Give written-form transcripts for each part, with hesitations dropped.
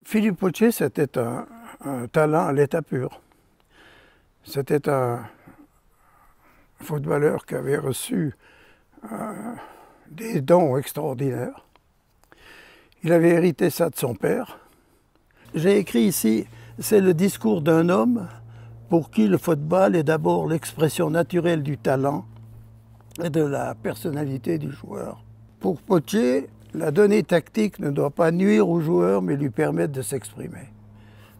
Philippe Potier, c'était un talent à l'état pur. C'était un footballeur qui avait reçu des dons extraordinaires. Il avait hérité ça de son père. J'ai écrit ici, c'est le discours d'un homme pour qui le football est d'abord l'expression naturelle du talent et de la personnalité du joueur. Pour Potier, la donnée tactique ne doit pas nuire au joueur, mais lui permettre de s'exprimer.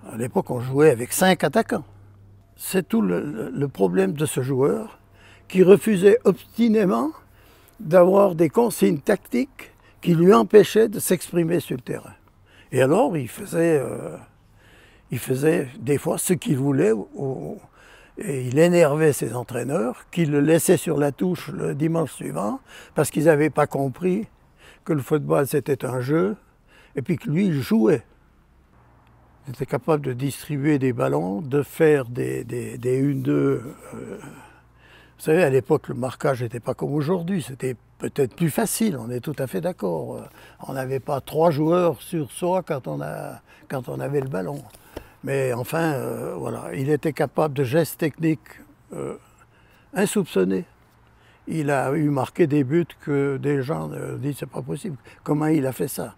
À l'époque, on jouait avec 5 attaquants. C'est tout le problème de ce joueur qui refusait obstinément d'avoir des consignes tactiques qui lui empêchaient de s'exprimer sur le terrain. Et alors, il faisait des fois ce qu'il voulait et il énervait ses entraîneurs qui le laissaient sur la touche le dimanche suivant parce qu'ils n'avaient pas compris que le football c'était un jeu et puis que lui il jouait. Il était capable de distribuer des ballons, de faire des 1-2. Vous savez, à l'époque, le marquage n'était pas comme aujourd'hui. C'était peut-être plus facile, on est tout à fait d'accord. On n'avait pas 3 joueurs sur soi quand on avait le ballon. Mais enfin, voilà, il était capable de gestes techniques insoupçonnés. Il a eu marqué des buts que des gens disent c'est pas possible. Comment il a fait ça?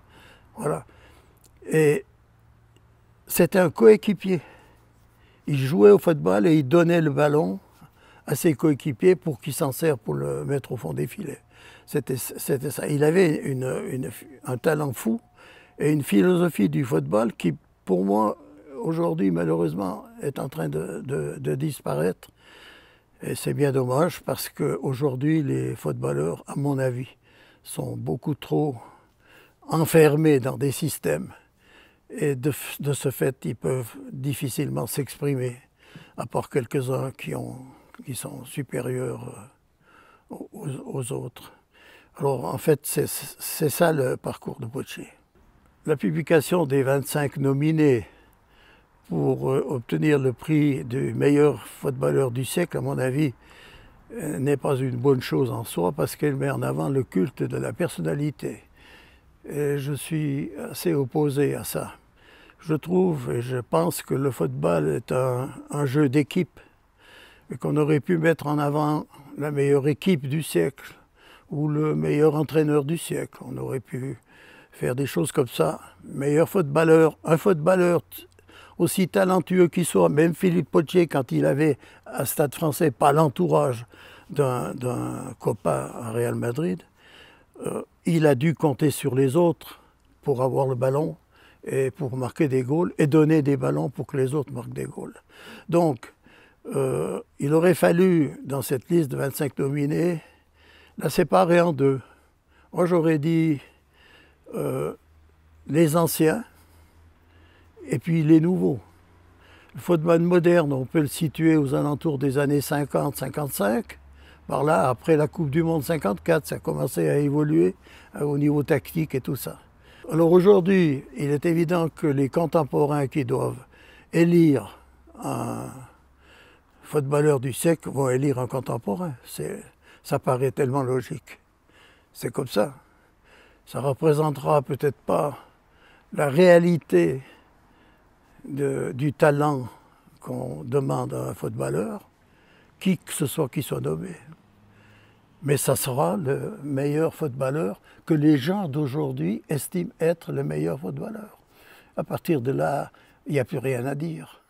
Voilà. Et c'était un coéquipier. Il jouait au football et il donnait le ballon à ses coéquipiers pour qu'ils s'en servent pour le mettre au fond des filets. C'était ça. Il avait un talent fou et une philosophie du football qui, pour moi, aujourd'hui, malheureusement, est en train de disparaître. Et c'est bien dommage parce qu'aujourd'hui, les footballeurs, à mon avis, sont beaucoup trop enfermés dans des systèmes. Et de ce fait, ils peuvent difficilement s'exprimer, à part quelques-uns qui sont supérieurs aux autres. Alors, en fait, c'est ça le parcours de Potier. La publication des 25 nominés pour obtenir le prix du meilleur footballeur du siècle, à mon avis, n'est pas une bonne chose en soi parce qu'elle met en avant le culte de la personnalité. Et je suis assez opposé à ça. Je trouve et je pense que le football est un jeu d'équipe et qu'on aurait pu mettre en avant la meilleure équipe du siècle ou le meilleur entraîneur du siècle. On aurait pu faire des choses comme ça. Meilleur footballeur, un footballeur aussi talentueux qu'il soit, même Philippe Potier, quand il avait à Stade Français pas l'entourage d'un copain à Real Madrid, il a dû compter sur les autres pour avoir le ballon et pour marquer des goals et donner des ballons pour que les autres marquent des goals. Donc, il aurait fallu, dans cette liste de 25 nominés, la séparer en deux. Moi, j'aurais dit les anciens et puis les nouveaux. Le football moderne, on peut le situer aux alentours des années 50-55. Par là, après la Coupe du Monde 54, ça a commencé à évoluer au niveau tactique et tout ça. Alors aujourd'hui, il est évident que les contemporains qui doivent élire un footballeur du siècle vont élire un contemporain. Ça paraît tellement logique. C'est comme ça. Ça ne représentera peut-être pas la réalité du talent qu'on demande à un footballeur, qui que ce soit qui soit nommé. Mais ça sera le meilleur footballeur que les gens d'aujourd'hui estiment être le meilleur footballeur. À partir de là, il n'y a plus rien à dire.